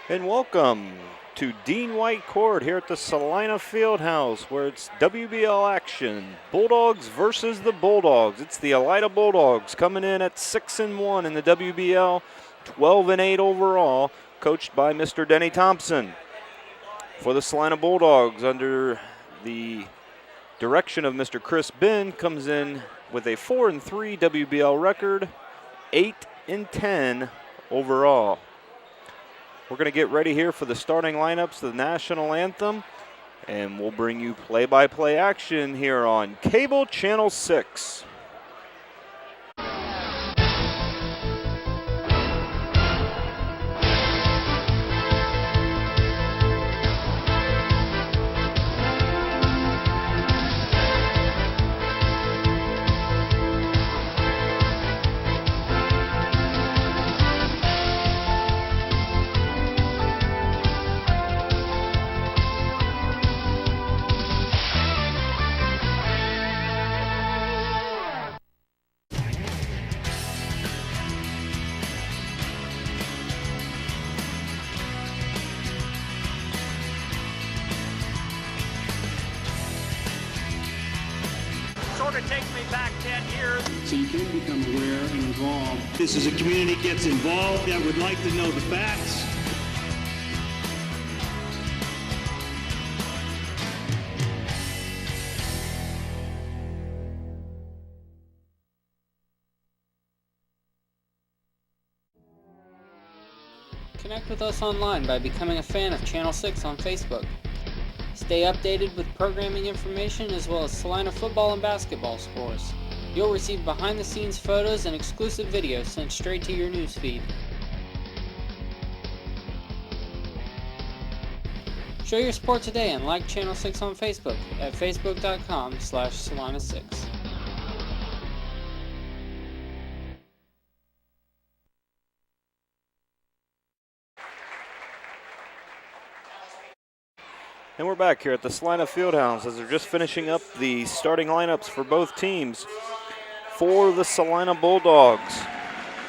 And welcome to Dean White Court here at the Celina Fieldhouse, where it's WBL action. Bulldogs versus the Bulldogs. It's the Elida Bulldogs coming in at 6-1 in the WBL, 12-8 overall, coached by Mr. Denny Thompson. For the Celina Bulldogs, under the direction of Mr. Chris Bin, comes in with a 4-3 WBL record, 8-10 overall. We're going to get ready here for the starting lineups, the national anthem, and we'll bring you play-by-play action here on Cable Channel 6. Sort of takes me back 10 years. So you can become aware and involved. This is a community gets involved that would like to know the facts. Connect with us online by becoming a fan of Channel 6 on Facebook. Stay updated with programming information as well as Celina football and basketball scores. You'll receive behind-the-scenes photos and exclusive videos sent straight to your newsfeed. Show your support today and like Channel 6 on Facebook at facebook.com/Celina6. And we're back here at the Celina Fieldhouse as they're just finishing up the starting lineups for both teams. For the Celina Bulldogs,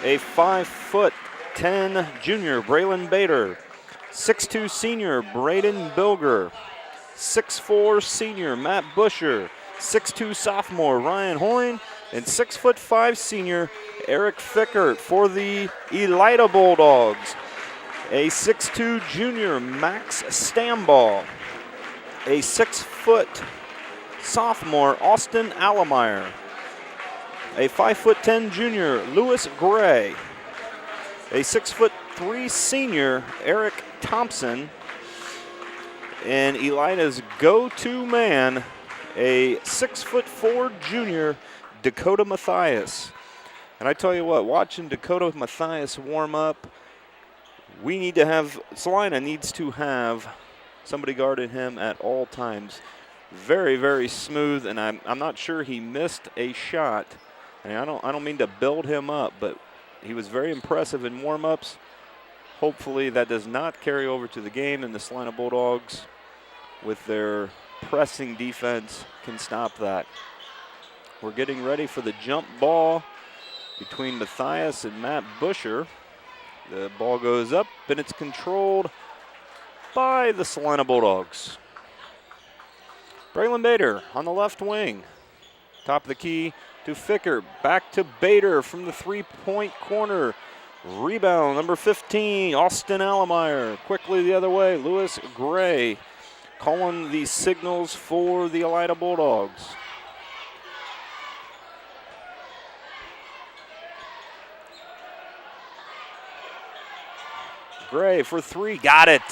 a 5'10" junior, Braylon Bader, 6'2" senior, Braden Bilger, 6'4" senior, Matt Busher, 6'2" sophomore, Ryan Hoyne, and 6'5" senior, Eric Fickert. For the Elida Bulldogs, a 6'2" junior, Max Stamball, a 6' sophomore, Austin Allemeyer, a 5'10" junior, Lewis Gray, a 6'3" senior, Eric Thompson, and Elida's go-to man, a 6'4" junior, Dakota Mathias. And I tell you what, watching Dakota Mathias warm up, Celina needs to have somebody guarding him at all times. Very, very smooth, and I'm not sure he missed a shot. And I don't mean to build him up, but he was very impressive in warm-ups. Hopefully that does not carry over to the game, and the Celina Bulldogs, with their pressing defense, can stop that. We're getting ready for the jump ball between Mathias and Matt Busher. The ball goes up, and it's controlled by the Celina Bulldogs. Braylon Bader on the left wing. Top of the key to Fickert. Back to Bader from the three-point corner. Rebound, number 15, Austin Allemeyer. Quickly the other way, Lewis Gray calling the signals for the Elida Bulldogs. Gray for three, got it.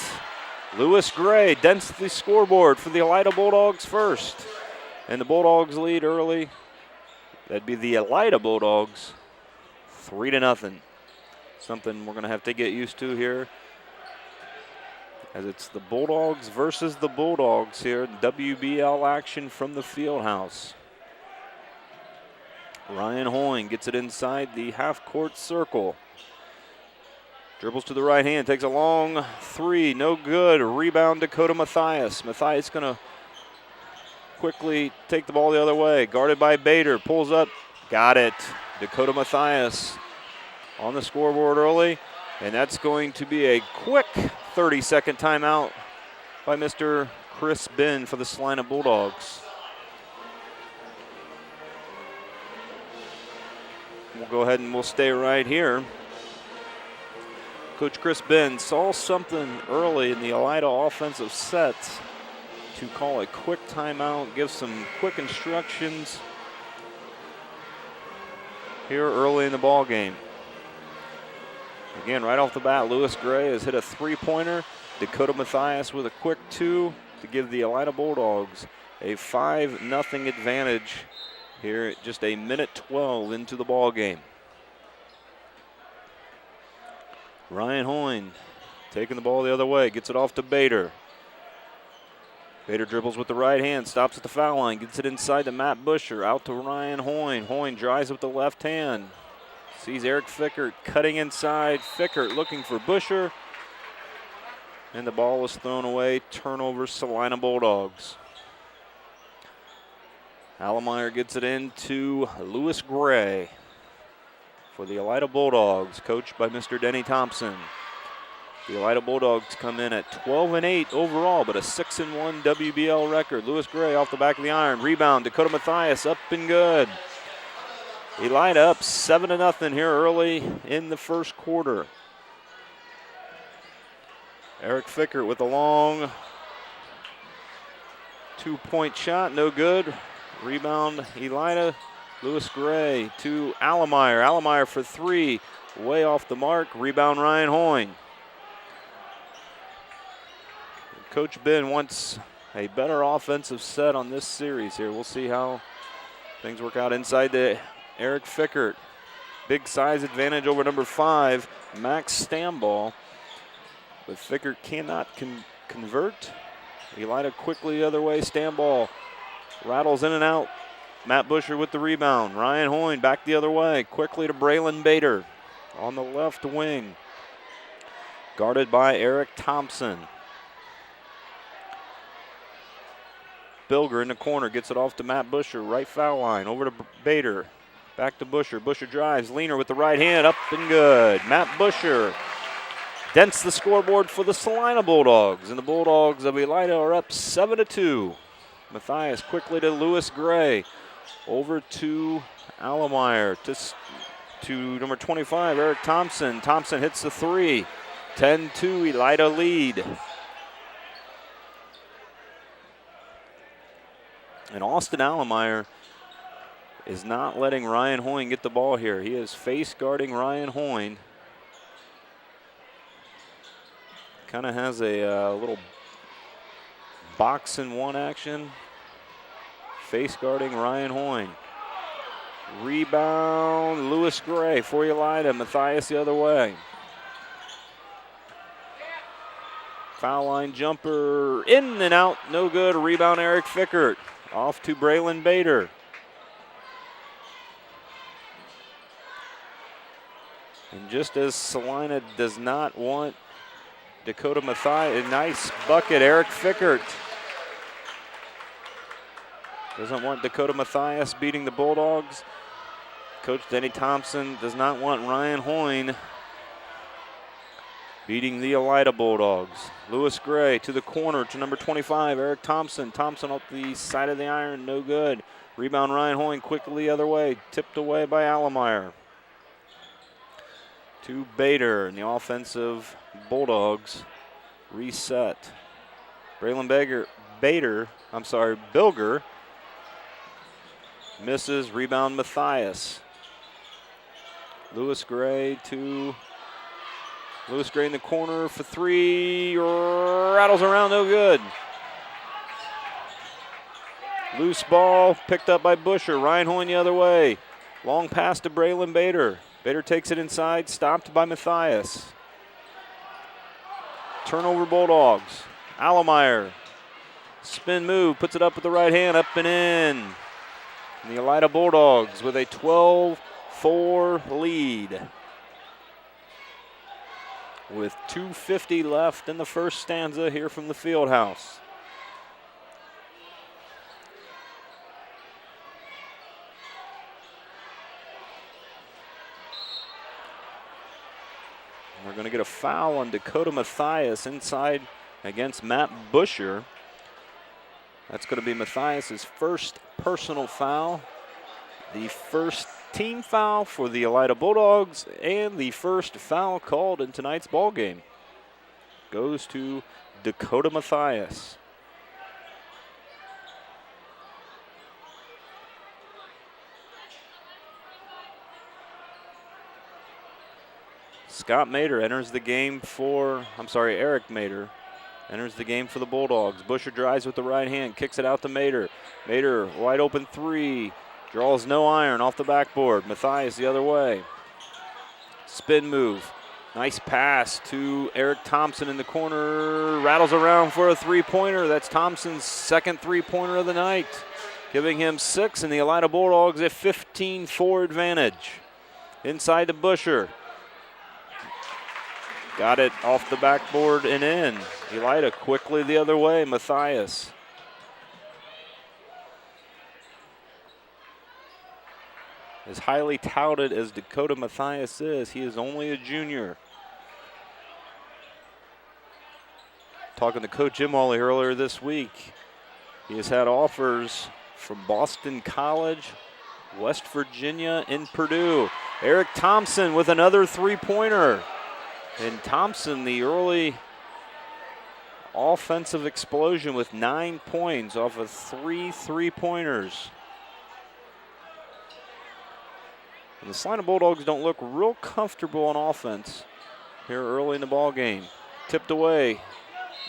Lewis Gray dents the scoreboard for the Elida Bulldogs first. And the Bulldogs lead early. That'd be the Elida Bulldogs 3-0. Something we're going to have to get used to here, as it's the Bulldogs versus the Bulldogs here. WBL action from the Fieldhouse. Ryan Hoyne gets it inside the half-court circle. Dribbles to the right hand, takes a long three, no good. Rebound, Dakota Mathias. Mathias going to quickly take the ball the other way. Guarded by Bader, pulls up, got it. Dakota Mathias on the scoreboard early, and that's going to be a quick 30-second timeout by Mr. Chris Bin for the Celina Bulldogs. We'll go ahead and we'll stay right here. Coach Chris Bin saw something early in the Elida offensive set to call a quick timeout, give some quick instructions here early in the ball game. Again, right off the bat, Lewis Gray has hit a three-pointer. Dakota Mathias with a quick two to give the Elida Bulldogs a 5-0 advantage here at just a minute 12 into the ball game. Ryan Hoyne taking the ball the other way, gets it off to Bader. Bader dribbles with the right hand, stops at the foul line, gets it inside to Matt Busher, out to Ryan Hoyne. Hoyne drives with the left hand. Sees Eric Fickert cutting inside. Fickert looking for Busher. And the ball was thrown away. Turnover, Celina Bulldogs. Allemeyer gets it into Lewis Gray for the Elida Bulldogs, coached by Mr. Denny Thompson. The Elida Bulldogs come in at 12-8 overall, but a 6-1 WBL record. Lewis Gray off the back of the iron. Rebound, Dakota Mathias up and good. Elida up 7-0 here early in the first quarter. Eric Fickert with a long two-point shot, no good. Rebound, Elida. Lewis Gray to Allemeyer. Allemeyer for three, way off the mark. Rebound, Ryan Hoyne. Coach Ben wants a better offensive set on this series here. We'll see how things work out inside to Eric Fickert. Big size advantage over number 5, Max Stamball. But Fickert cannot convert. Elida quickly the other way. Stamball rattles in and out. Matt Busher with the rebound. Ryan Hoyne back the other way. Quickly to Braylon Bader on the left wing. Guarded by Eric Thompson. Bilger in the corner, gets it off to Matt Busher. Right foul line, over to Bader. Back to Busher. Busher drives. Leaner with the right hand, up and good. Matt Busher dents the scoreboard for the Celina Bulldogs. And the Bulldogs of Elida are up 7-2. Mathias quickly to Lewis Gray. Over to Allemeyer. To number 25, Eric Thompson. Thompson hits the three. 10-2, Elida lead. And Austin Allemeyer is not letting Ryan Hoyne get the ball here. He is face guarding Ryan Hoyne. Kind of has a little box and one action. Face guarding Ryan Hoyne. Rebound, Lewis Gray for Elida. Mathias the other way. Foul line jumper, in and out, no good. Rebound, Eric Fickert. Off to Braylon Bader. And just as Celina does not want Dakota Mathias, a nice bucket, Eric Fickert. Doesn't want Dakota Mathias beating the Bulldogs. Coach Denny Thompson does not want Ryan Hoyne beating the Elida Bulldogs. Lewis Gray to the corner to number 25, Eric Thompson. Thompson off the side of the iron, no good. Rebound, Ryan Hoyne quickly the other way, tipped away by Allemeyer. To Bader, and the offensive Bulldogs reset. Braylon Bilger misses, rebound Mathias. Lewis Gray in the corner for three, rattles around, no good. Loose ball picked up by Busher. Ryan Hoyne the other way. Long pass to Braylon Bader. Bader takes it inside, stopped by Mathias. Turnover Bulldogs. Allemeyer. Spin move, puts it up with the right hand, up and in. And the Elida Bulldogs with a 12-4 lead. With 2:50 left in the first stanza here from the field house. We're going to get a foul on Dakota Mathias inside against Matt Busher. That's going to be Mathias' first personal foul, the first team foul for the Elida Bulldogs, and the first foul called in tonight's ball game. Goes to Dakota Mathias. Scott Mader enters the game for, Eric Mader enters the game for the Bulldogs. Busher drives with the right hand, kicks it out to Mader. Mader, wide open three, draws no iron off the backboard. Mathias the other way. Spin move. Nice pass to Eric Thompson in the corner. Rattles around for a three-pointer. That's Thompson's second three-pointer of the night, giving him 6, and the Elida Bulldogs a 15-4 advantage. Inside to Busher. Got it off the backboard and in. Elida quickly the other way. Mathias. As highly touted as Dakota Mathias is, he is only a junior. Talking to Coach Jim Wally earlier this week, he has had offers from Boston College, West Virginia, and Purdue. Eric Thompson with another three-pointer. And Thompson, the early offensive explosion with 9 points off of 3 three-pointers. And the Celina Bulldogs don't look real comfortable on offense here early in the ball game. Tipped away.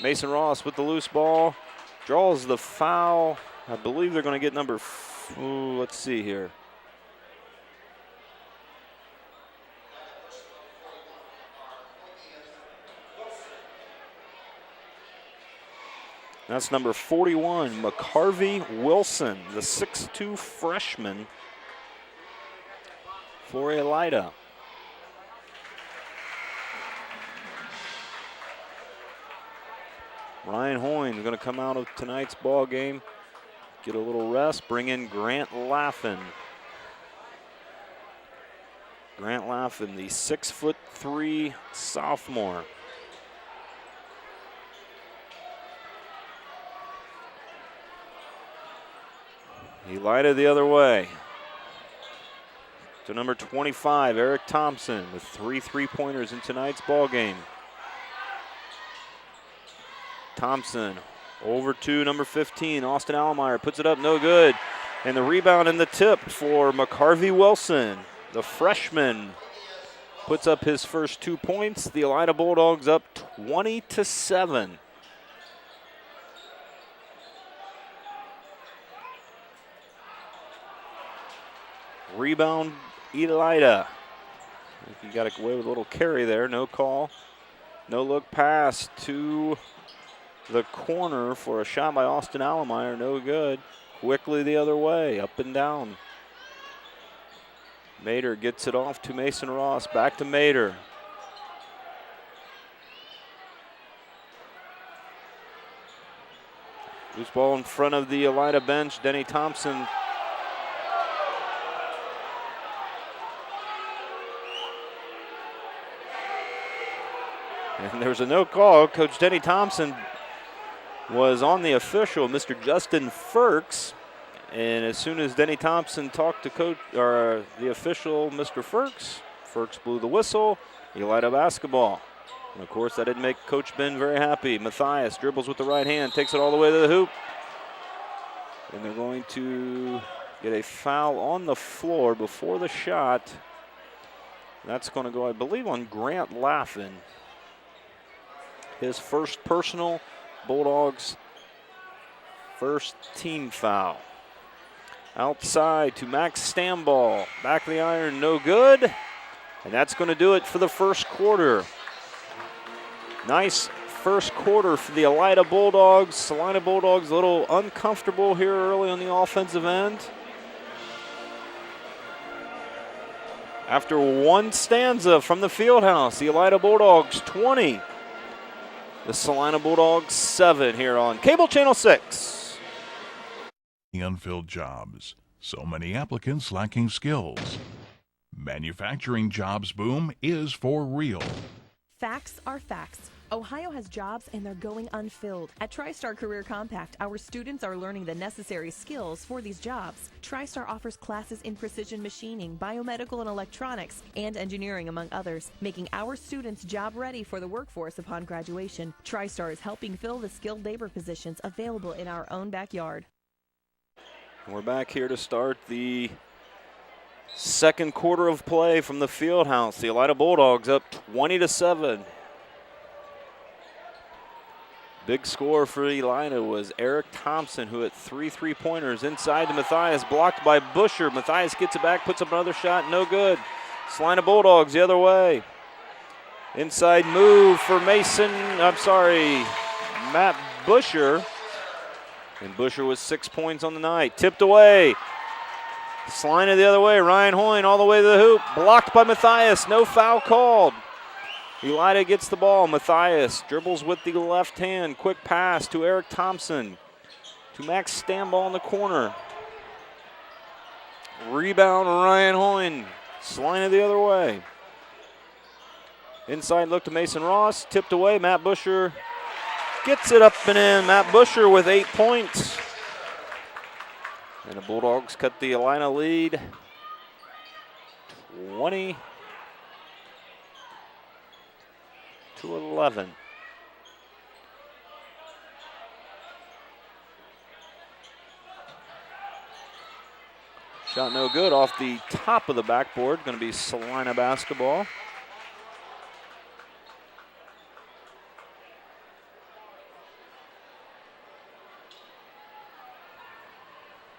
Mason Ross with the loose ball. Draws the foul. I believe they're going to get number, let's see here. That's number 41, McCarvey Wilson, the 6'2 freshman for Elida. Ryan Hoyne going to come out of tonight's ball game, get a little rest, bring in Grant Laffin. Grant Laffin, the 6'3" sophomore. Elida the other way. To number 25, Eric Thompson with 3 three-pointers in tonight's ball game. Thompson over to number 15, Austin Allemeyer, puts it up, no good. And the rebound and the tip for McCarvey Wilson. The freshman puts up his first 2 points. The Elida Bulldogs up 20-7. Rebound, Elida. He got away with a little carry there, no call. No look pass to the corner for a shot by Austin Allemeyer, no good. Quickly the other way, up and down. Mader gets it off to Mason Ross, back to Mader. Loose ball in front of the Elida bench, Denny Thompson. And there's a no call. Coach Denny Thompson was on the official, Mr. Justin Firks. And as soon as Denny Thompson talked to the official, Mr. Firks, Firks blew the whistle. Elida basketball. And of course, that didn't make Coach Ben very happy. Mathias dribbles with the right hand, takes it all the way to the hoop. And they're going to get a foul on the floor before the shot. That's going to go, I believe, on Grant Laffin. His first personal, Bulldogs' first team foul. Outside to Max Stamball. Back of the iron, no good. And that's going to do it for the first quarter. Nice first quarter for the Elida Bulldogs. Celina Bulldogs a little uncomfortable here early on the offensive end. After one stanza from the Fieldhouse, the Elida Bulldogs 20. The Celina Bulldogs 7 here on Cable Channel 6. Unfilled jobs. So many applicants lacking skills. Manufacturing jobs boom is for real. Facts are facts. Ohio has jobs and they're going unfilled. At TriStar Career Compact, our students are learning the necessary skills for these jobs. TriStar offers classes in precision machining, biomedical and electronics, and engineering, among others, making our students job ready for the workforce upon graduation. TriStar is helping fill the skilled labor positions available in our own backyard. We're back here to start the second quarter of play from the Fieldhouse. The Elida Bulldogs up 20-7. Big score for Elida was Eric Thompson, who hit 3 3-pointers inside to Matthias, blocked by Busher. Matthias gets it back, puts up another shot, no good. Celina Bulldogs the other way. Inside move for Matt Busher. And Busher with 6 points on the night. Tipped away. Celina the other way. Ryan Hoyne all the way to the hoop. Blocked by Matthias. No foul called. Elida gets the ball. Matthias dribbles with the left hand. Quick pass to Eric Thompson. To Max Stamball in the corner. Rebound Ryan Hoyne. Celina the other way. Inside look to Mason Ross. Tipped away. Matt Busher gets it up and in. Matt Busher with 8 points. And the Bulldogs cut the Elida lead 20-11. Shot no good off the top of the backboard. Going to be Celina basketball.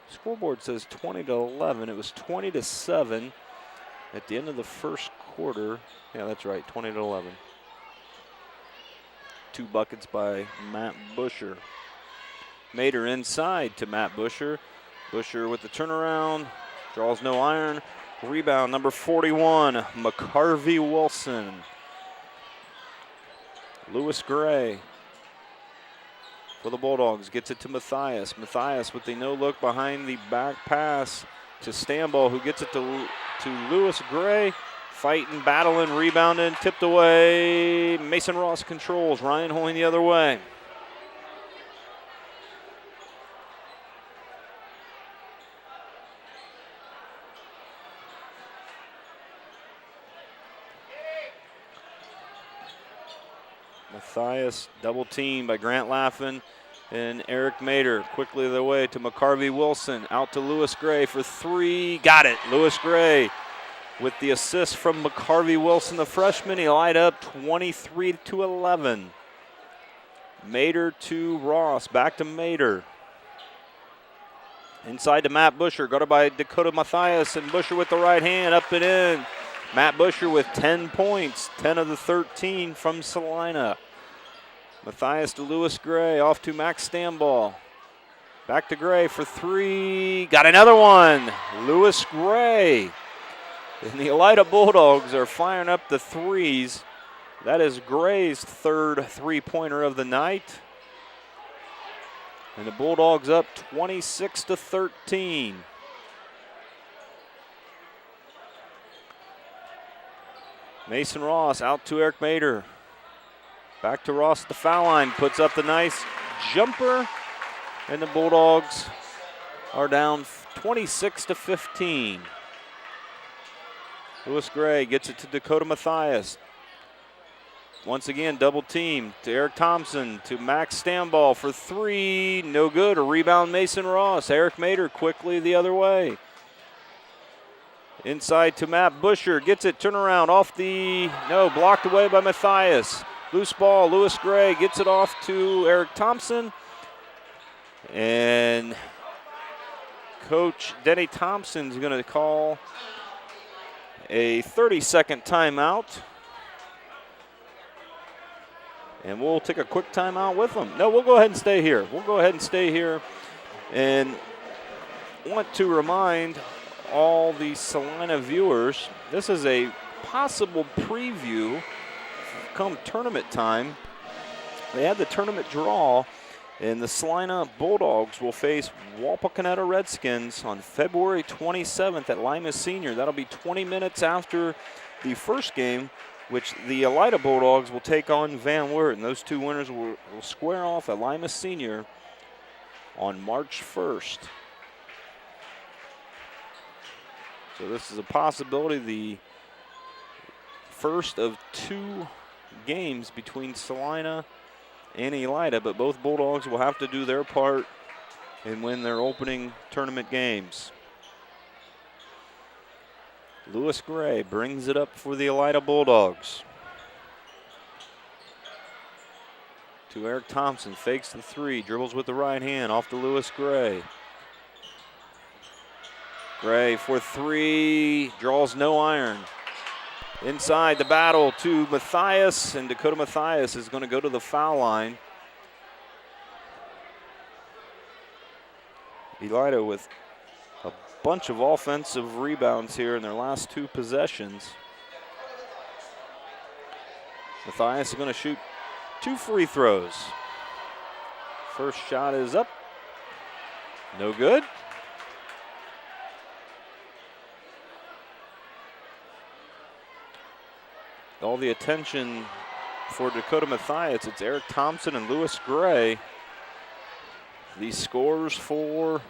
Scoreboard says 20-11. It was 20-7 at the end of the first quarter. Yeah, that's right, 20-11. 2 buckets by Matt Busher. Mater inside to Matt Busher. Busher with the turnaround, draws no iron. Rebound number 41, McCarvey Wilson. Lewis Gray for the Bulldogs gets it to Matthias. Matthias with the no-look behind the back pass to Stamball, who gets it to Lewis Gray. Fighting, battling, rebounding, tipped away. Mason Ross controls. Ryan Hoyne the other way. Matthias double teamed by Grant Laffin and Eric Mater. Quickly the way to McCarvey Wilson. Out to Lewis Gray for 3. Got it. Lewis Gray with the assist from McCarvey Wilson, the freshman. He light up 23-11. Mater to Ross. Back to Mater. Inside to Matt Busher. Guarded by Dakota Matthias. And Busher with the right hand. Up and in. Matt Busher with 10 points. 10 of the 13 from Celina. Matthias to Lewis Gray. Off to Max Stamball. Back to Gray for 3. Got another one. Lewis Gray. And the Elida Bulldogs are firing up the threes. That is Gray's 3rd three-pointer of the night. And the Bulldogs up 26-13. Mason Ross out to Eric Mater. Back to Ross at the foul line. Puts up the nice jumper. And the Bulldogs are down 26-15. Lewis Gray gets it to Dakota Matthias. Once again, double team to Eric Thompson, to Max Stamball for 3. No good. A rebound, Mason Ross. Eric Mater quickly the other way. Inside to Matt Busher. Gets it, turnaround off the, blocked away by Matthias. Loose ball, Lewis Gray gets it off to Eric Thompson. And Coach Denny Thompson's going to call a 30-second timeout. And we'll take a quick timeout with them. No, we'll go ahead and stay here. And want to remind all the Celina viewers, this is a possible preview come tournament time. They had the tournament draw, and the Celina Bulldogs will face Wapakoneta Redskins on February 27th at Lima Senior. That'll be 20 minutes after the first game which the Elida Bulldogs will take on Van Wert. And those two winners will square off at Lima Senior on March 1st. So this is a possibility, the first of two games between Celina and Elida, but both Bulldogs will have to do their part and win their opening tournament games. Lewis Gray brings it up for the Elida Bulldogs. To Eric Thompson, fakes the three, dribbles with the right hand, off to Lewis Gray. Gray for three, draws no iron. Inside the battle to Matthias, and Dakota Matthias is going to go to the foul line. Elida with a bunch of offensive rebounds here in their last two possessions. Matthias is going to shoot two free throws. First shot is up. No good. All the attention for Dakota Matthias. It's Eric Thompson and Lewis Gray. These scores for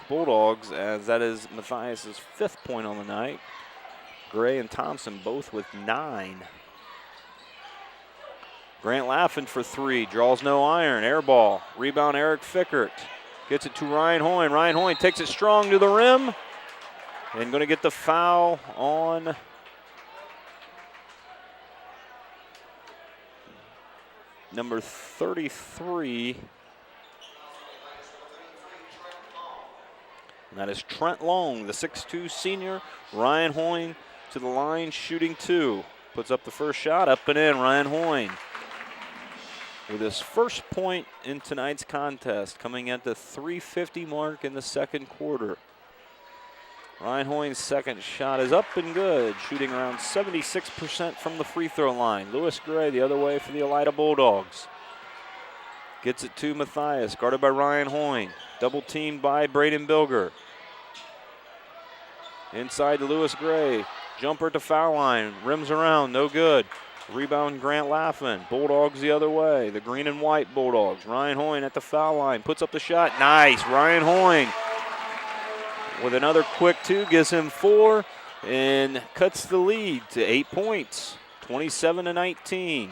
Bulldogs, as that is Matthias' 5th point on the night. Gray and Thompson both with 9. Grant Laffin for three, draws no iron, air ball. Rebound Eric Fickert. Gets it to Ryan Hoyne. Ryan Hoyne takes it strong to the rim and going to get the foul on number 33. And that is Trent Long, the 6'2 senior. Ryan Hoyne to the line, shooting two. Puts up the first shot, up and in. Ryan Hoyne with his first point in tonight's contest, coming at the 3:50 mark in the second quarter. Ryan Hoyne's second shot is up and good, shooting around 76% from the free throw line. Lewis Gray the other way for the Elida Bulldogs. Gets it to Matthias, guarded by Ryan Hoyne. Double teamed by Braden Bilger. Inside to Lewis Gray. Jumper at the foul line, rims around, no good. Rebound Grant Laffin. Bulldogs the other way, the green and white Bulldogs. Ryan Hoyne at the foul line, puts up the shot, nice. Ryan Hoyne with another quick two, gives him 4 and cuts the lead to 8 points, 27-19.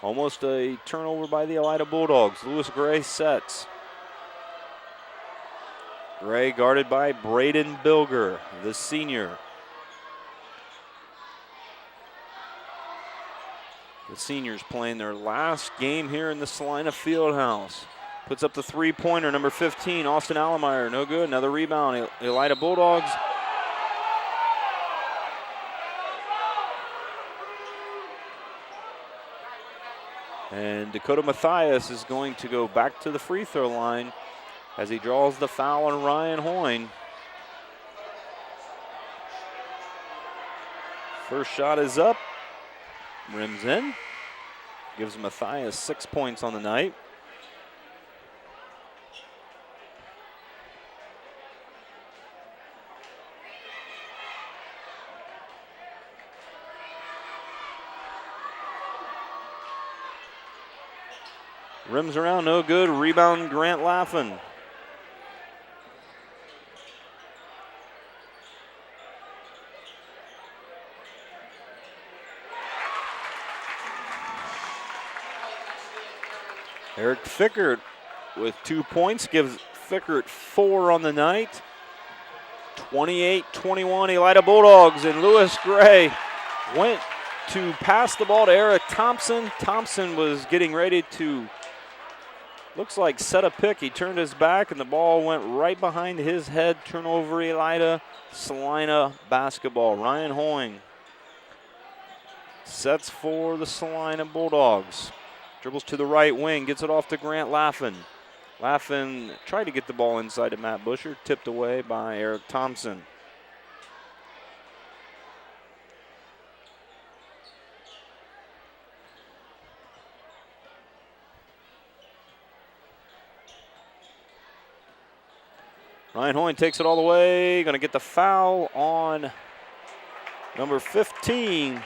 Almost a turnover by the Elida Bulldogs. Lewis Gray sets. Gray guarded by Braden Bilger, the senior. The seniors playing their last game here in the Celina Fieldhouse. Puts up the three-pointer, number 15, Austin Allemeyer, no good. Another rebound, Elida Bulldogs. And Dakota Matthias is going to go back to the free throw line as he draws the foul on Ryan Hoyne. First shot is up, rims in. Gives Matthias 6 points on the night. Rims around, no good. Rebound, Grant Laffin. Eric Fickert with 2 points, gives Fickert 4 on the night. 28-21, Elida Bulldogs, and Lewis Gray went to pass the ball to Eric Thompson. Thompson was getting ready to, looks like, set a pick. He turned his back and the ball went right behind his head. Turnover, Elida, Celina basketball. Ryan Hoyne sets for the Celina Bulldogs. Dribbles to the right wing, gets it off to Grant Laffin. Laffin tried to get the ball inside to Matt Busher, tipped away by Eric Thompson. Ryan Hoyne takes it all the way, going to get the foul on number 15,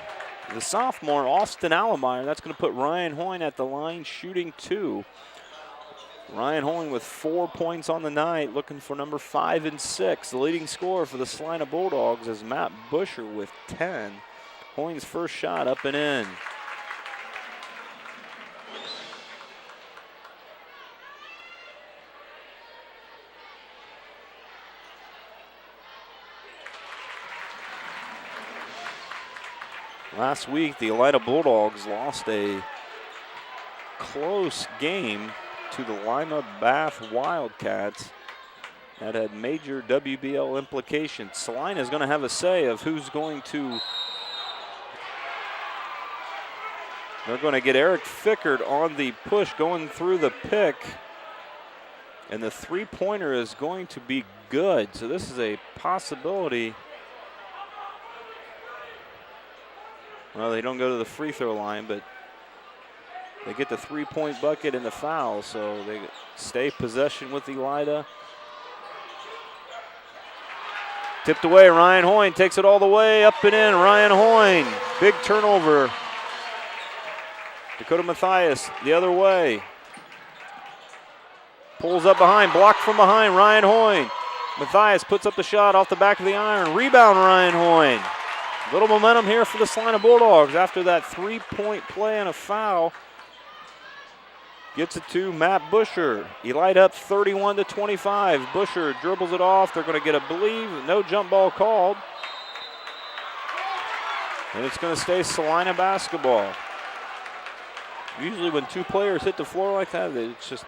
the sophomore, Austin Allemeyer. That's going to put Ryan Hoyne at the line shooting 2. Ryan Hoyne with 4 points on the night, looking for number 5 and 6. The leading scorer for the Celina Bulldogs is Matt Busher with 10. Hoyne's first shot up and in. Last week, the Elida Bulldogs lost a close game to the Lima Bath Wildcats that had major WBL implications. Celina is going to have a say of who's going to. They're going to get Eric Fickert on the push going through the pick. And the three-pointer is going to be good. So this is a possibility. Well, they don't go to the free throw line, but they get the three-point bucket and the foul, so they stay possession with Elida. Tipped away, Ryan Hoyne takes it all the way up and in. Ryan Hoyne, big turnover. Dakota Mathias the other way. Pulls up behind, blocked from behind, Ryan Hoyne. Mathias puts up the shot off the back of the iron. Rebound, Ryan Hoyne. Little momentum here for the Celina Bulldogs after that three-point play and a foul. Gets it to Matt Busher. Elida up 31-25. Busher dribbles it off. They're going to get a believe. No jump ball called. And it's going to stay Celina basketball. Usually when two players hit the floor like that, it's just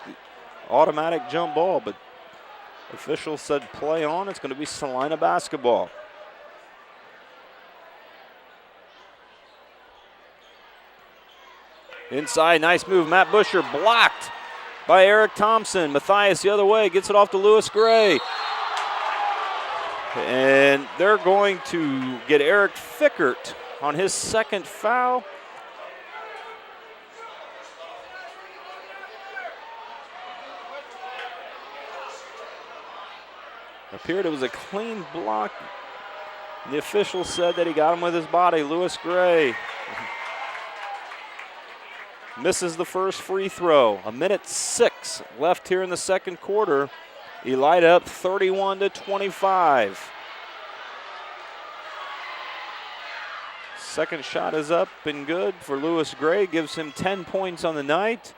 automatic jump ball. But officials said play on. It's going to be Celina basketball. Inside, nice move. Matt Busher blocked by Eric Thompson. Mathias the other way, gets it off to Lewis Gray. And they're going to get Eric Fickert on his second foul. Appeared it was a clean block. The official said that he got him with his body. Lewis Gray misses the first free throw. 1:06 left here in the second quarter. Elida up 31-25. Second shot is up and good for Lewis Gray. Gives him 10 points on the night.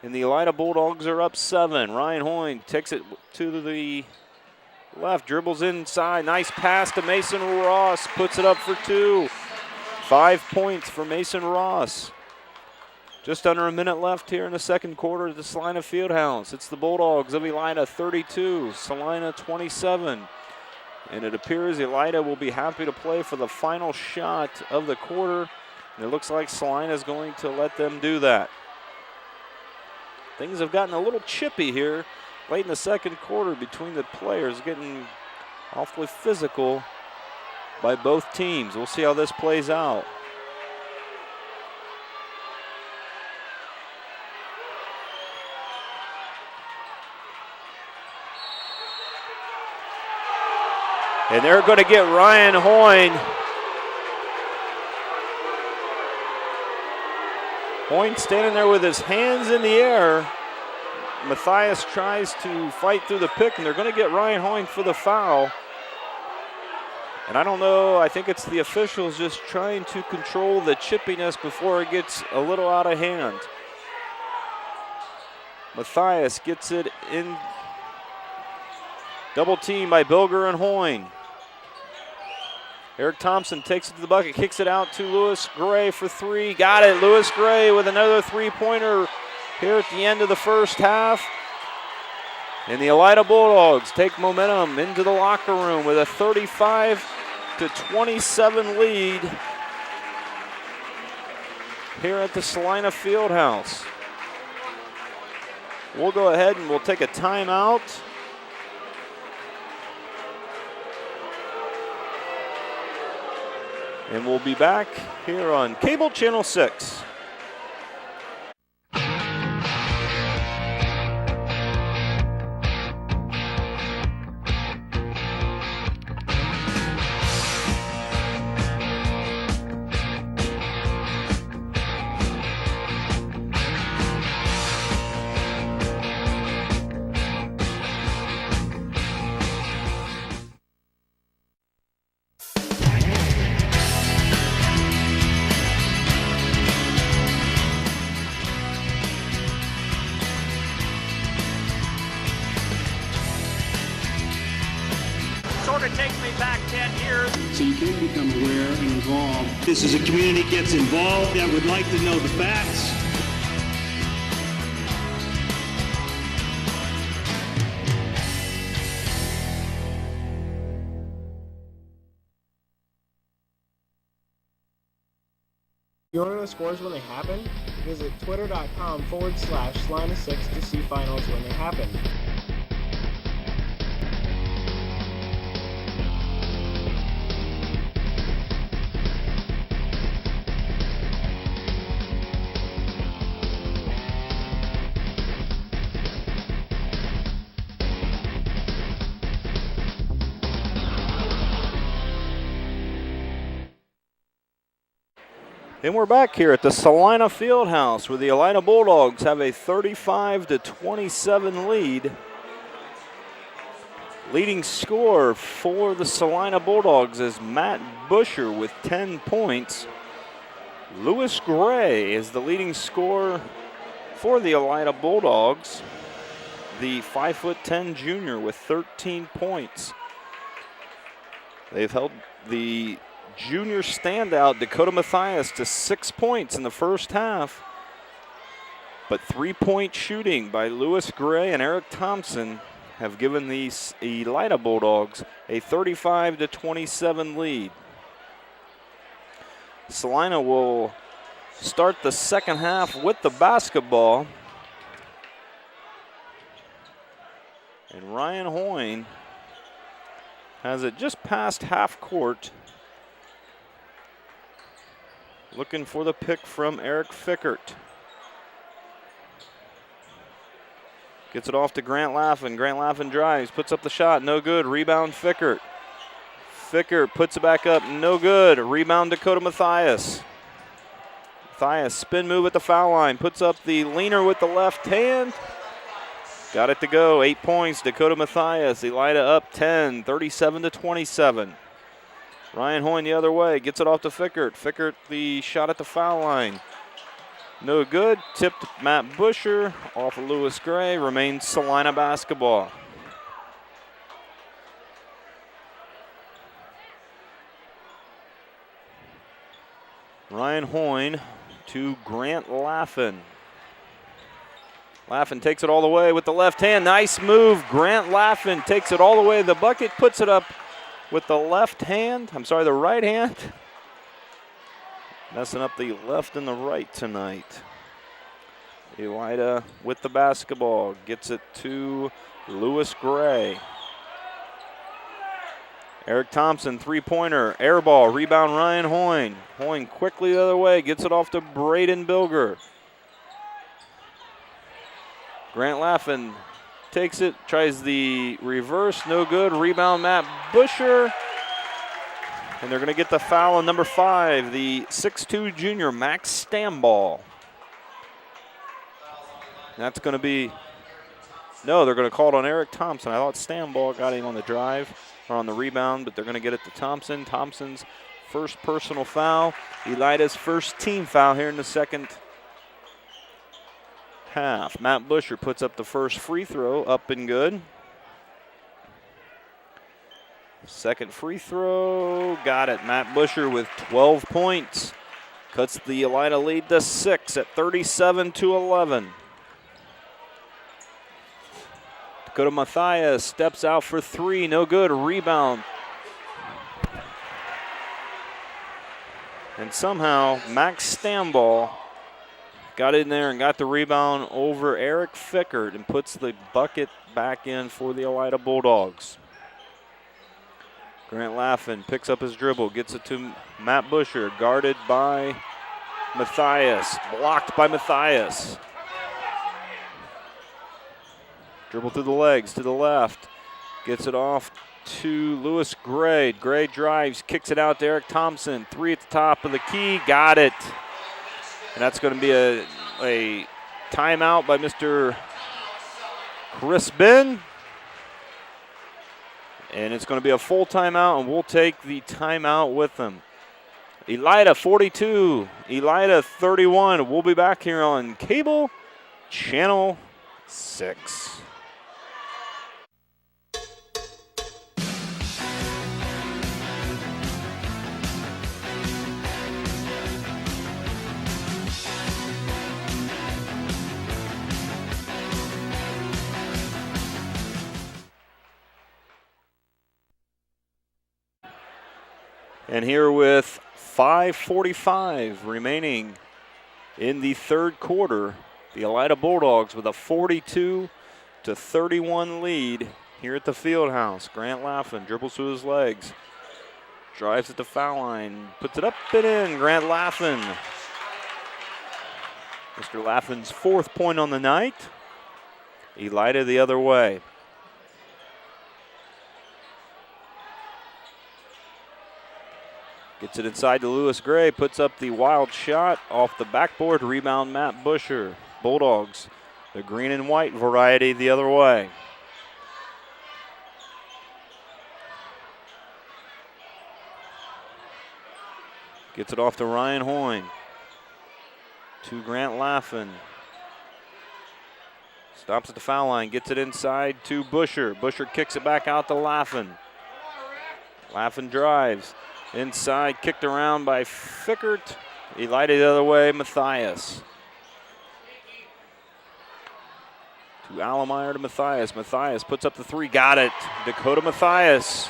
And the Elida Bulldogs are up 7. Ryan Hoyne takes it to the left, dribbles inside. Nice pass to Mason Ross. Puts it up for 2. 5 points for Mason Ross. Just under a minute left here in the second quarter at the Celina Fieldhouse. It's the Bulldogs of Elida 32, Celina 27. And it appears Elida will be happy to play for the final shot of the quarter. And it looks like Celina is going to let them do that. Things have gotten a little chippy here late in the second quarter between the players, getting awfully physical by both teams. We'll see how this plays out. And they're going to get Ryan Hoyne. Hoyne standing there with his hands in the air. Mathias tries to fight through the pick, and they're going to get Ryan Hoyne for the foul. And I don't know, I think it's the officials just trying to control the chippiness before it gets a little out of hand. Mathias gets it in. Double team by Bilger and Hoyne. Eric Thompson takes it to the bucket, kicks it out to Lewis Gray for 3. Got it, Lewis Gray with another three-pointer here at the end of the first half. And the Elida Bulldogs take momentum into the locker room with a 35-27 lead here at the Celina Fieldhouse. We'll go ahead and we'll take a timeout. And we'll be back here on Cable Channel 6. so you can become aware and involved. This is a community gets involved that would like to know the facts. You want to know scores when they happen? Visit twitter.com/Celina6 to see finals when they happen. And we're back here at the Celina Fieldhouse where the Elida Bulldogs have a 35-27 lead. Leading scorer for the Celina Bulldogs is Matt Busher with 10 points. Lewis Gray is the leading scorer for the Elida Bulldogs, the 5'10" junior with 13 points. They've held the junior standout Dakota Mathias to 6 points in the first half. But 3-point shooting by Lewis Gray and Eric Thompson have given the Elida Bulldogs a 35-27 lead. Celina will start the second half with the basketball. And Ryan Hoyne has it just past half court. Looking for the pick from Eric Fickert. Gets it off to Grant Laffin. Grant Laffin drives, puts up the shot, no good. Rebound Fickert. Fickert puts it back up, no good. Rebound Dakota Mathias. Mathias, spin move at the foul line, puts up the leaner with the left hand. Got it to go, 8 points, Dakota Mathias. Elida up 10, 37-27. Ryan Hoyne the other way, gets it off to Fickert. Fickert the shot at the foul line. No good, tipped Matt Busher off of Lewis Gray, remains Celina basketball. Ryan Hoyne to Grant Laffin. Laffin takes it all the way with the left hand, nice move. Grant Laffin takes it all the way to the bucket, puts it up with the left hand, the right hand. Messing up the left and the right tonight. Elida with the basketball, gets it to Lewis Gray. Eric Thompson, three-pointer, air ball, rebound Ryan Hoyne. Hoyne quickly the other way, gets it off to Braden Bilger. Grant Laffin takes it, tries the reverse, no good. Rebound Matt Busher. And they're going to get the foul on number 5, the 6'2" junior, Max Stamball. That's going to be, no, they're going to call it on Eric Thompson. I thought Stamball got him on the drive or on the rebound, but they're going to get it to Thompson. Thompson's first personal foul. Elida's first team foul here in the second half. Matt Busher puts up the first free throw, up and good. Second free throw, got it. Matt Busher with 12 points. Cuts the Elida lead to 6 at 37-11. Dakota Mathias steps out for 3, no good. Rebound. And somehow Max Stamball got in there and got the rebound over Eric Fickert and puts the bucket back in for the Elida Bulldogs. Grant Laffin picks up his dribble, gets it to Matt Busher, guarded by Mathias, blocked by Mathias. Dribble through the legs to the left, gets it off to Lewis Gray. Gray drives, kicks it out to Eric Thompson. 3 at the top of the key, got it. And that's going to be a timeout by Mr. Chris Ben. And it's going to be a full timeout, and we'll take the timeout with them. Elida 42, Elida 31. We'll be back here on Cable Channel 6. And here with 5:45 remaining in the third quarter, the Elida Bulldogs with a 42-31 lead here at the Fieldhouse. Grant Laffin dribbles through his legs, drives at the foul line, puts it up and in. Grant Laffin. Mr. Laffin's 4th point on the night. Elida the other way. Gets it inside to Lewis Gray, puts up the wild shot off the backboard. Rebound, Matt Busher. Bulldogs, the green and white variety the other way. Gets it off to Ryan Hoyne. To Grant Laffin. Stops at the foul line, gets it inside to Busher. Busher kicks it back out to Laffin. Laffin drives. Inside, kicked around by Fickert. Elida the other way, Matthias. To Allemeyer to Matthias. Matthias puts up the three, got it. Dakota Matthias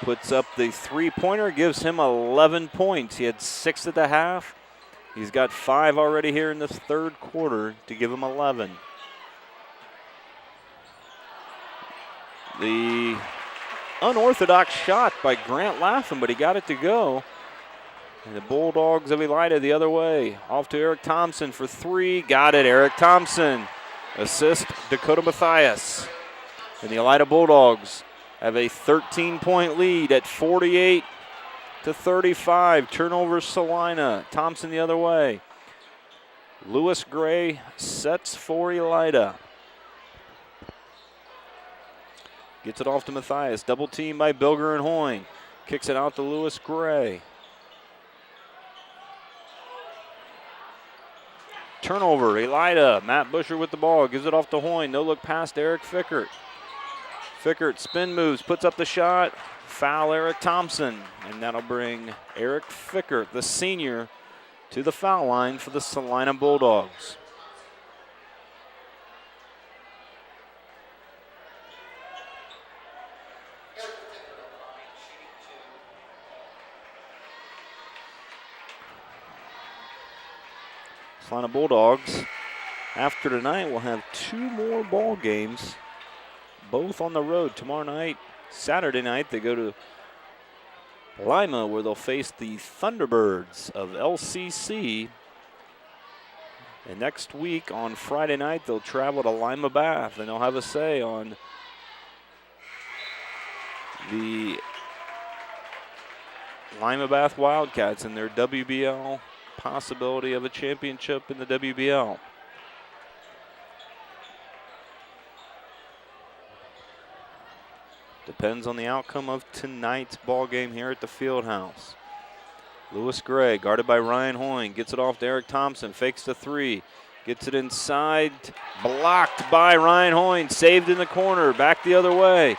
puts up the three-pointer, gives him 11 points. He had 6 at the half. He's got 5 already here in this third quarter to give him 11. The unorthodox shot by Grant Laffin, but he got it to go. And the Bulldogs of Elida the other way. Off to Eric Thompson for 3. Got it, Eric Thompson. Assist, Dakota Matthias. And the Elida Bulldogs have a 13-point lead at 48-35. Turnover, Celina. Thompson the other way. Lewis Gray sets for Elida. Gets it off to Matthias. Double team by Bilger and Hoyne. Kicks it out to Lewis Gray. Turnover, Elida. Matt Busher with the ball. Gives it off to Hoyne. No look past Eric Fickert. Fickert spin moves, puts up the shot. Foul, Eric Thompson. And that'll bring Eric Fickert, the senior, to the foul line for the Celina Bulldogs. Celina Bulldogs, after tonight, will have 2 more ball games, both on the road. Tomorrow night, Saturday night, they go to Lima, where they'll face the Thunderbirds of LCC. And next week, on Friday night, they'll travel to Lima Bath, and they'll have a say on the Lima Bath Wildcats and their WBL possibility of a championship in the WBL. Depends on the outcome of tonight's ball game here at the Fieldhouse. Lewis Gray, guarded by Ryan Hoyne, gets it off to Eric Thompson, fakes the 3, gets it inside, blocked by Ryan Hoyne, saved in the corner, back the other way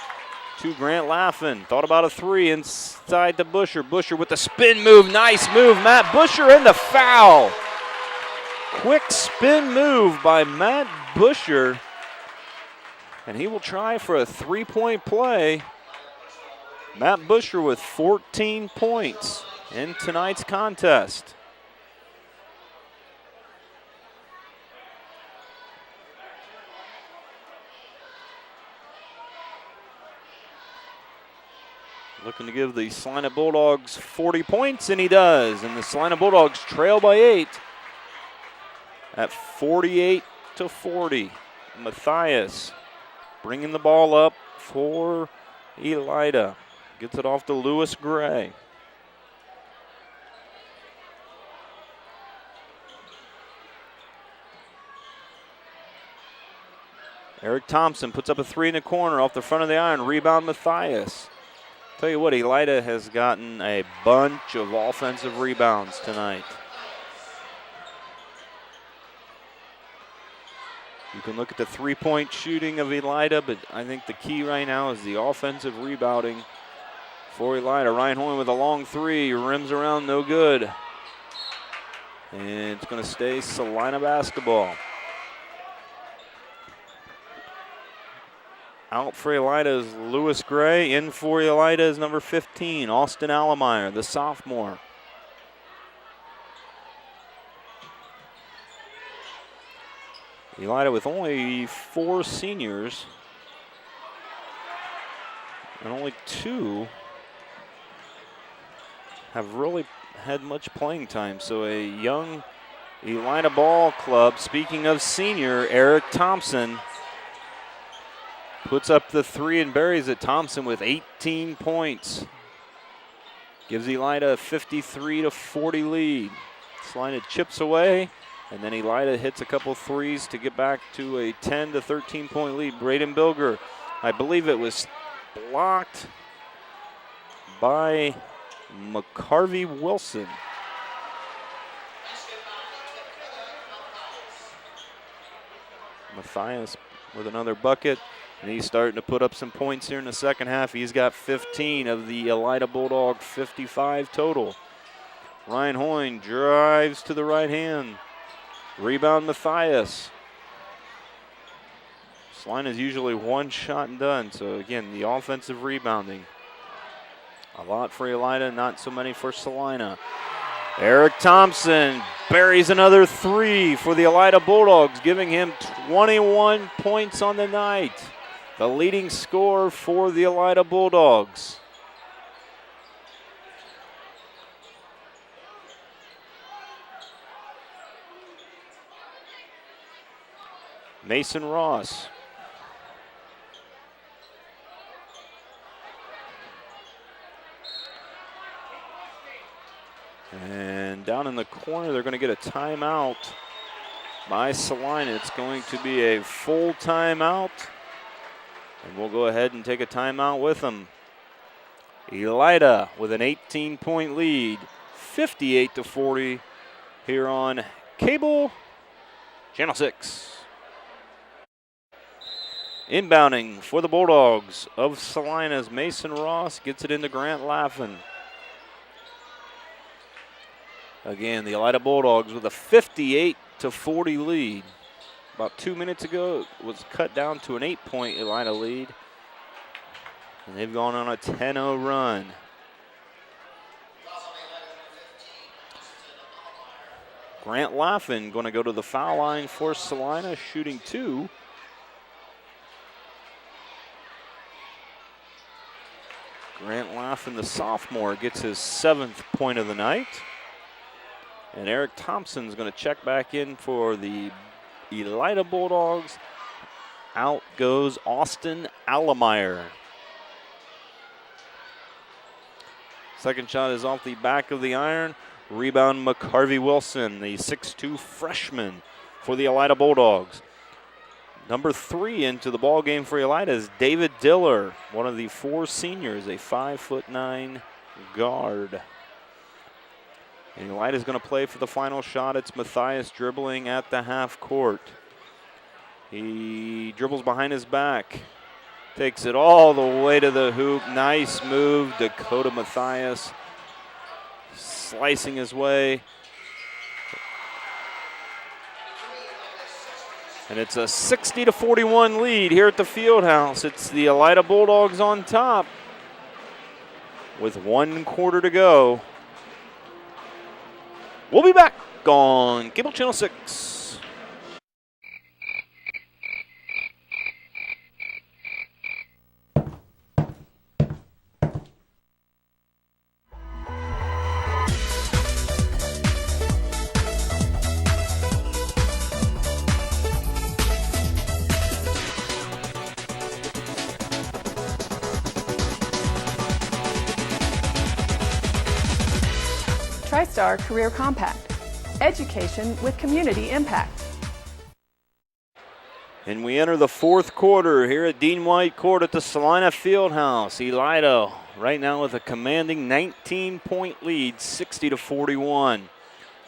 to Grant Laffin. Thought about a 3 inside to Busher. Busher with the spin move, nice move, Matt Busher, and the foul. Quick spin move by Matt Busher. And he will try for a 3-point play. Matt Busher with 14 points in tonight's contest. Looking to give the Celina Bulldogs 40 points, and he does. And the Celina Bulldogs trail by 8 at 48-40. Matthias bringing the ball up for Elida. Gets it off to Lewis Gray. Eric Thompson puts up a 3 in the corner off the front of the iron. Rebound, Matthias. Tell you what, Elida has gotten a bunch of offensive rebounds tonight. You can look at the 3-point shooting of Elida, but I think the key right now is the offensive rebounding for Elida. Ryan Hoyne with a long 3, rims around, no good. And it's going to stay Celina basketball. Out for Elida is Lewis Gray. In for Elida is number 15, Austin Allemeyer, the sophomore. Elida with only 4 seniors, and only 2 have really had much playing time. So a young Elida ball club, speaking of senior, Eric Thompson puts up the 3 and buries it. Thompson with 18 points. Gives Elida a 53-40 lead. Celina chips away, and then Elida hits a couple threes to get back to a 10-13 point lead. Braden Bilger, I believe it was blocked by McCarvey Wilson. Matthias with another bucket, and he's starting to put up some points here in the second half. He's got 15 of the Elida Bulldog 55 total. Ryan Hoyne drives to the right hand. Rebound Matthias. Celina is usually one shot and done, so again, the offensive rebounding. A lot for Elida, not so many for Celina. Eric Thompson buries another 3 for the Elida Bulldogs, giving him 21 points on the night. The leading scorer for the Elida Bulldogs. Mason Ross. And down in the corner, they're going to get a timeout by Celina. It's going to be a full timeout, and we'll go ahead and take a timeout with them. Elida with an 18-point lead, 58-40 here on Cable Channel 6. Inbounding for the Bulldogs of Celina's Mason Ross gets it into Grant Laffin. Again, the Elida Bulldogs with a 58-40 lead. About 2 minutes ago, it was cut down to an 8-point Elida lead. And they've gone on a 10-0 run. Grant Laffin going to go to the foul line for Celina, shooting 2. Grant Laffin, the sophomore, gets his 7th point of the night. And Eric Thompson's going to check back in for the Elida Bulldogs. Out goes Austin Allemeyer. Second shot is off the back of the iron. Rebound McCarvey Wilson, the 6'2 freshman for the Elida Bulldogs. Number 3 into the ball game for Elida is David Diller, one of the 4 seniors, a 5'9" guard. And Elida's going to play for the final shot. It's Matthias dribbling at the half court. He dribbles behind his back. Takes it all the way to the hoop. Nice move, Dakota Matthias. Slicing his way. And it's a 60-41 lead here at the Fieldhouse. It's the Elida Bulldogs on top with 1 quarter to go. We'll be back on Cable Channel 6. TriStar Career Compact. Education with community impact. And we enter the 4th quarter here at Dean White Court at the Celina Fieldhouse. Elida right now with a commanding 19-point lead, 60-41.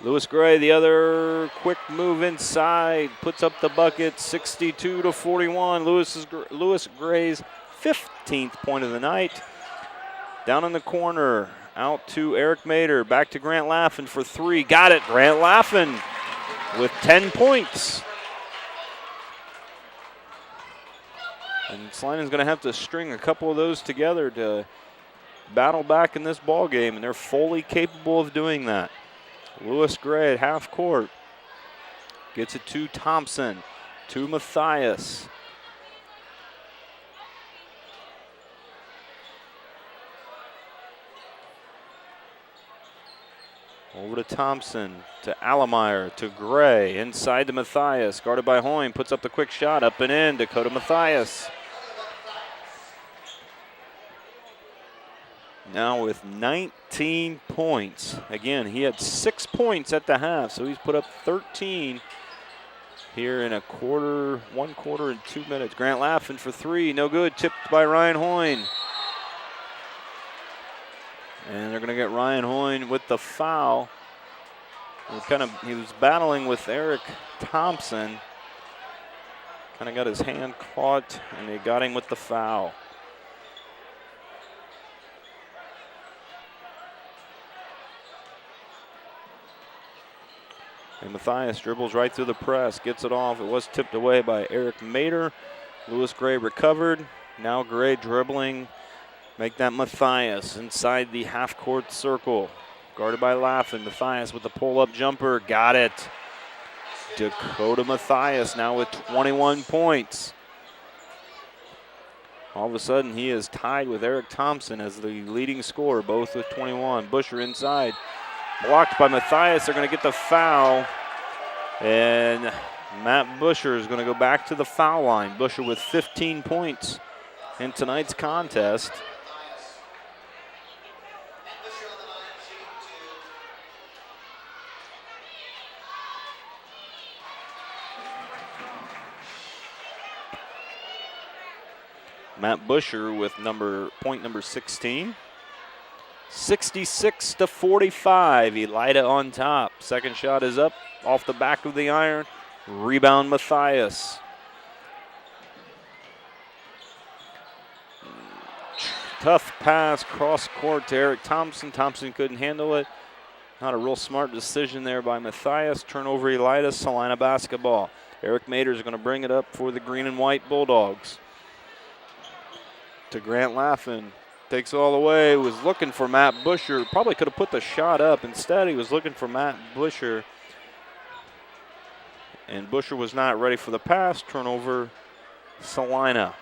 Lewis Gray, the other quick move inside, puts up the bucket, 62-41. Lewis Gray's 15th point of the night. Down in the corner, out to Eric Mader, back to Grant Laffin for 3. Got it, Grant Laffin with 10 points. And Celina's going to have to string a couple of those together to battle back in this ball game, and they're fully capable of doing that. Lewis Gray at half court. Gets it to Thompson, to Matthias. Over to Thompson, to Allemeyer, to Gray, inside to Matthias, guarded by Hoyne, puts up the quick shot, up and in, Dakota Matthias. Now with 19 points. Again, he had 6 points at the half, so he's put up 13 here in 1 quarter and 2 minutes. Grant Laffin for 3, no good, tipped by Ryan Hoyne. And they're going to get Ryan Hoyne with the foul. He was battling with Eric Thompson. Kind of got his hand caught, and they got him with the foul. And Matthias dribbles right through the press, gets it off. It was tipped away by Eric Mader. Lewis Gray recovered. Now Gray dribbling. Make that Matthias inside the half-court circle. Guarded by Laffin. Matthias with the pull-up jumper. Got it. Dakota Matthias now with 21 points. All of a sudden, he is tied with Eric Thompson as the leading scorer, both with 21. Busher inside. Blocked by Matthias. They're going to get the foul. And Matt Busher is going to go back to the foul line. Busher with 15 points in tonight's contest. Matt Busher with point number 16. 66-45. Elida on top. Second shot is up off the back of the iron. Rebound Matthias. Tough pass cross court to Eric Thompson. Thompson couldn't handle it. Not a real smart decision there by Matthias. Turnover Elida, Celina basketball. Eric Mader is going to bring it up for the green and white Bulldogs. To Grant Laffin. Takes it all the way. Was looking for Matt Busher. Probably could have put the shot up. Instead, he was looking for Matt Busher. And Busher was not ready for the pass. Turnover, Celina.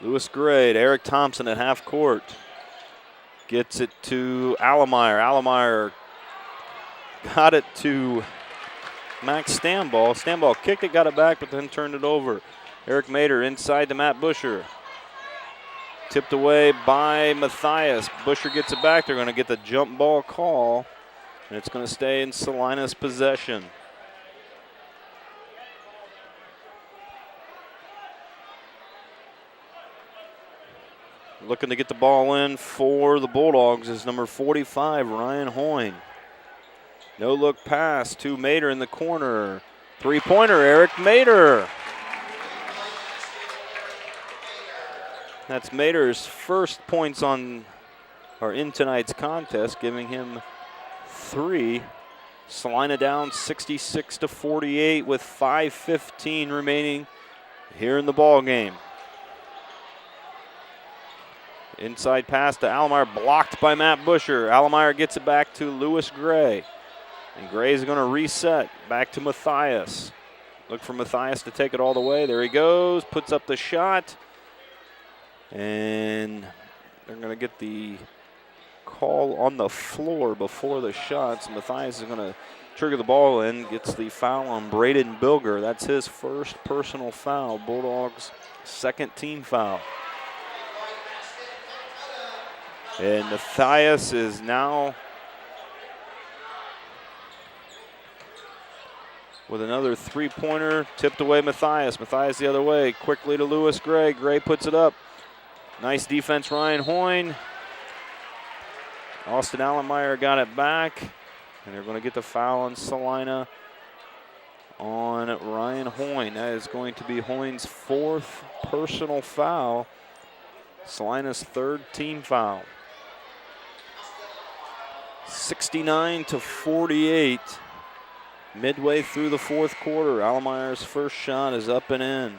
Lewis Gray to Eric Thompson at half court. Gets it to Allemeyer. Allemeyer got it to Max Stambaugh. Stambaugh kicked it, got it back, but then turned it over. Eric Mader inside to Matt Busher. Tipped away by Matthias. Busher gets it back. They're going to get the jump ball call, and it's going to stay in Celina's possession. Looking to get the ball in for the Bulldogs is number 45, Ryan Hoyne. No look pass to Mader in the corner. Three-pointer, Eric Mader. That's Mader's first points in tonight's contest, giving him 3. Celina down 66-48 with 5:15 remaining here in the ball game. Inside pass to Allemeyer, blocked by Matt Busher. Allemeyer gets it back to Lewis Gray. And Gray's going to reset back to Matthias. Look for Matthias to take it all the way. There he goes, puts up the shot. And they're going to get the call on the floor before the shots. Matthias is going to trigger the ball in, gets the foul on Braden Bilger. That's his first personal foul. Bulldogs' second team foul. And Matthias is now with another three-pointer. Tipped away Matthias. Matthias the other way. Quickly to Lewis Gray. Gray puts it up. Nice defense, Ryan Hoyne. Austin Allemeyer got it back. And they're going to get the foul on Celina on Ryan Hoyne. That is going to be Hoyne's 4th personal foul. Celina's 3rd team foul. 69-48. Midway through the fourth quarter, Allemeyer's first shot is up and in.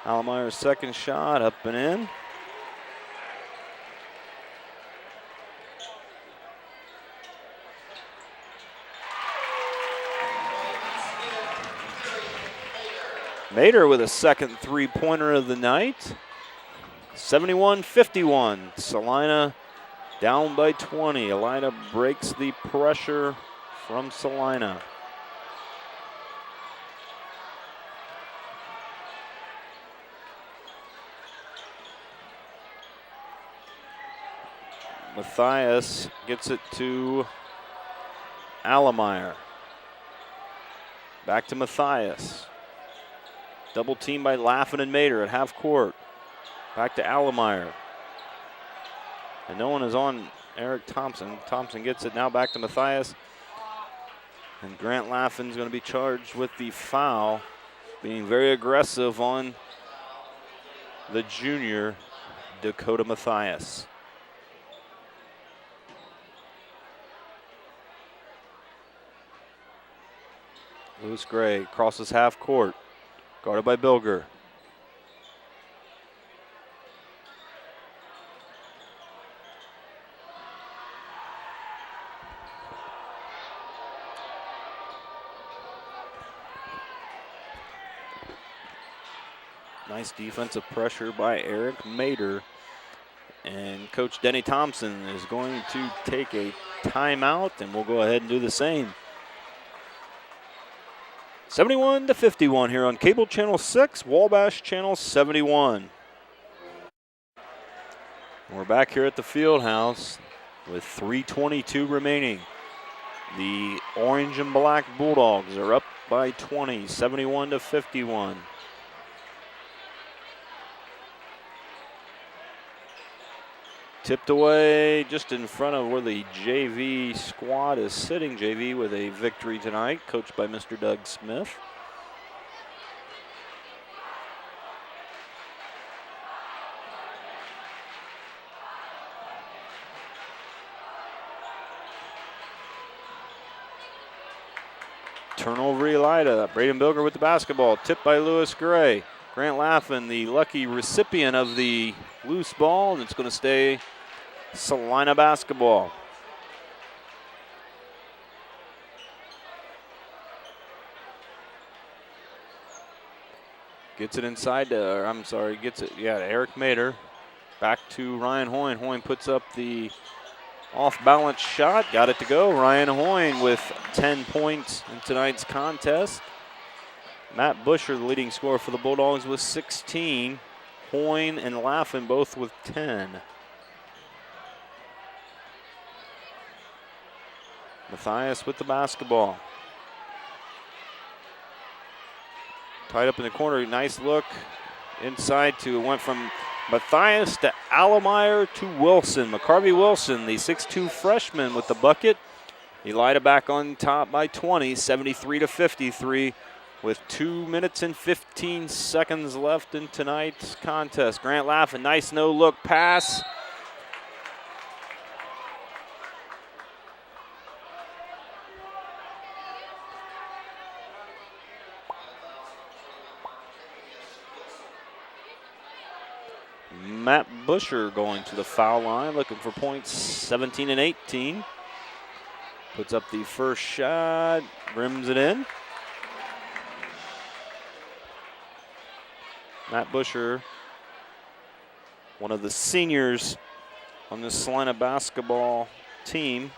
Allemeyer's second shot up and in. Mater with a second three-pointer of the night. 71-51. Celina down by 20. Elida breaks the pressure from Celina. Matthias gets it to Allemeyer. Back to Matthias. Double team by Laffin and Mater at half court. Back to Allemeyer. And no one is on Eric Thompson. Thompson gets it now back to Matthias. And Grant Laffin's going to be charged with the foul, being very aggressive on the junior Dakota Matthias. Lewis Gray crosses half court, guarded by Bilger. Nice defensive pressure by Eric Mater. And Coach Denny Thompson is going to take a timeout, and we'll go ahead and do the same. 71-51 here on Cable Channel 6, Wabash Channel 71. We're back here at the field house with 3:22 remaining. The orange and black Bulldogs are up by 20, 71-51. Tipped away just in front of where the JV squad is sitting. JV with a victory tonight, coached by Mr. Doug Smith. Turnover Elida. Braden Bilger with the basketball. Tipped by Lewis Gray. Grant Laffin, the lucky recipient of the loose ball, and it's going to stay Celina basketball. Gets it inside to, to Eric Mater. Back to Ryan Hoyne. Hoyne puts up the off-balance shot. Got it to go. Ryan Hoyne with 10 points in tonight's contest. Matt Busher, the leading scorer for the Bulldogs, with 16. Hoyne and Laffin both with 10. Matthias with the basketball. Tied up in the corner. Nice look inside went from Matthias to Allemeyer to Wilson. McCarvey Wilson, the 6'2 freshman, with the bucket. Elida back on top by 20, 73-53. With 2 minutes and 15 seconds left in tonight's contest. Grant Laffin, nice no-look pass. Matt Busher going to the foul line, looking for points 17 and 18. Puts up the first shot, rims it in. Matt Busher, one of the seniors on the Celina basketball team.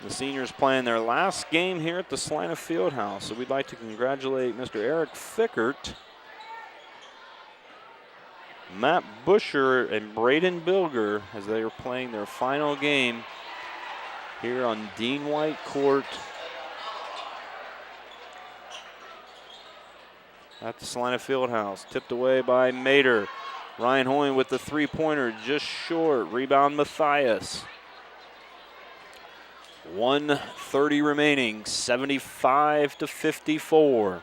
The seniors playing their last game here at the Celina Fieldhouse. So we'd like to congratulate Mr. Eric Fickert, Matt Busher, and Braden Bilger as they are playing their final game here on Dean White Court at the Celina Fieldhouse. Tipped away by Mater. Ryan Hoyne with the three-pointer, just short. Rebound Matthias. 1:30 remaining, 75-54.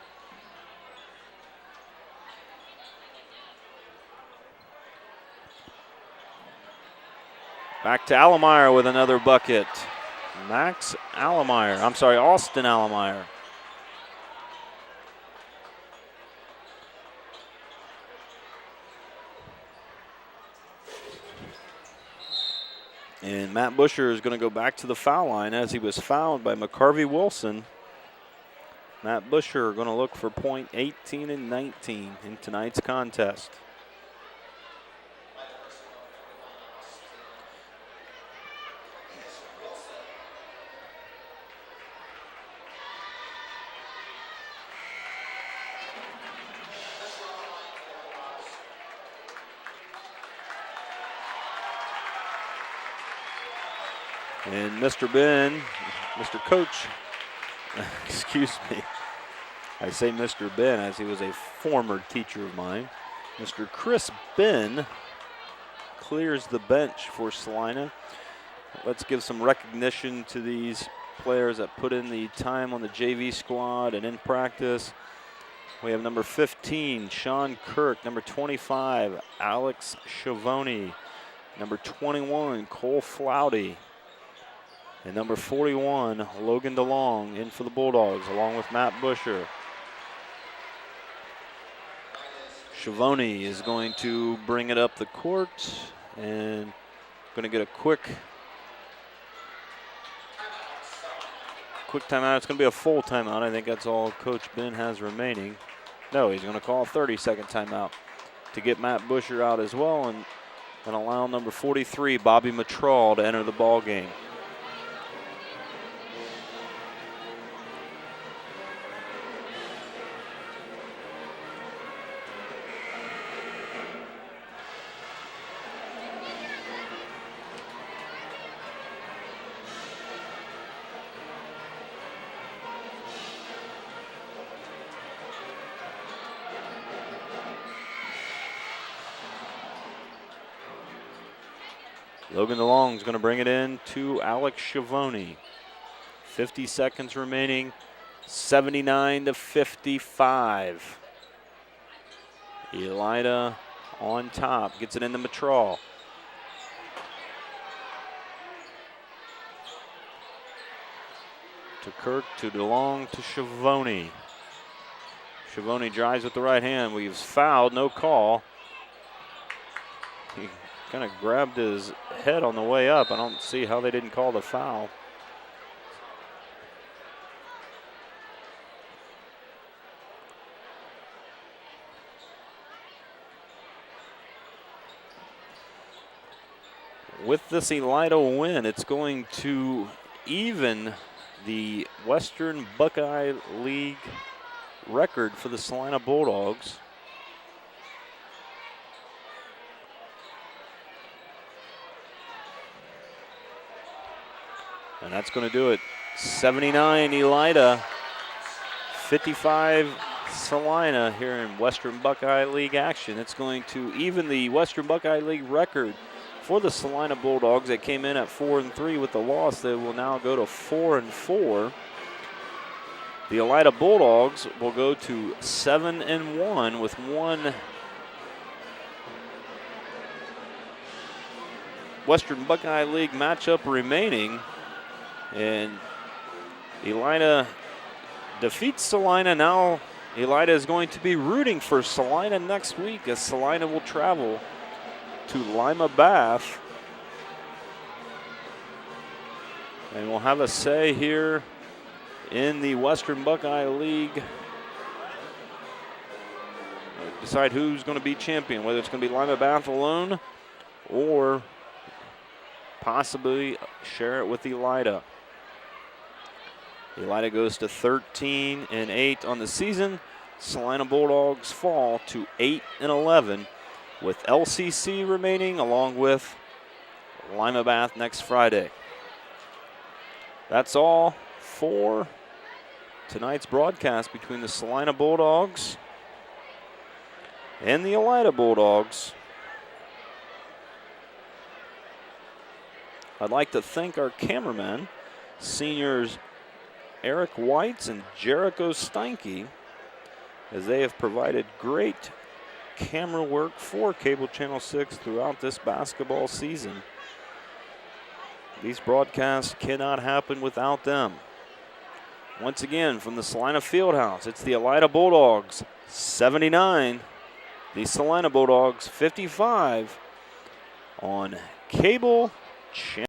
Back to Allemeyer with another bucket. Austin Allemeyer. And Matt Busher is going to go back to the foul line as he was fouled by McCarvey Wilson. Matt Busher going to look for point 18 and 19 in tonight's contest. And Mr. Coach, excuse me. I say Mr. Ben as he was a former teacher of mine. Mr. Chris Ben clears the bench for Celina. Let's give some recognition to these players that put in the time on the JV squad and in practice. We have number 15, Sean Kirk. Number 25, Alex Schiavone. Number 21, Cole Flouty. And number 41, Logan DeLong in for the Bulldogs, along with Matt Busher. Schiavone is going to bring it up the court and going to get a quick timeout. It's going to be a full timeout. I think that's all Coach Ben has remaining. No, he's going to call a 30-second timeout to get Matt Busher out as well and allow number 43, Bobby Matrall, to enter the ball game. Logan DeLong is going to bring it in to Alex Schiavone. 50 seconds remaining, 79-55. Elida on top, gets it into Matrall. To Kirk, to DeLong, to Schiavone. Schiavone drives with the right hand. We've fouled, no call. He kind of grabbed his head on the way up. I don't see how they didn't call the foul. With this Elida win, it's going to even the Western Buckeye League record for the Celina Bulldogs. And that's going to do it. 79 Elida, 55 Celina here in Western Buckeye League action. It's going to even the Western Buckeye League record for the Celina Bulldogs. They came in at 4-3 with the loss. They will now go to 4-4. The Elida Bulldogs will go to 7-1 with one Western Buckeye League matchup remaining. And Elida defeats Celina. Now Elida is going to be rooting for Celina next week as Celina will travel to Lima Bath. And we'll have a say here in the Western Buckeye League. Decide who's going to be champion, whether it's going to be Lima Bath alone or possibly share it with Elida. Elida goes to 13-8 on the season. Celina Bulldogs fall to 8-11 with LCC remaining along with Lima Bath next Friday. That's all for tonight's broadcast between the Celina Bulldogs and the Elida Bulldogs. I'd like to thank our cameramen, seniors Eric Whites and Jericho Steinke, as they have provided great camera work for Cable Channel 6 throughout this basketball season. These broadcasts cannot happen without them. Once again, from the Celina Fieldhouse, it's the Elida Bulldogs 79, the Celina Bulldogs 55 on cable channel.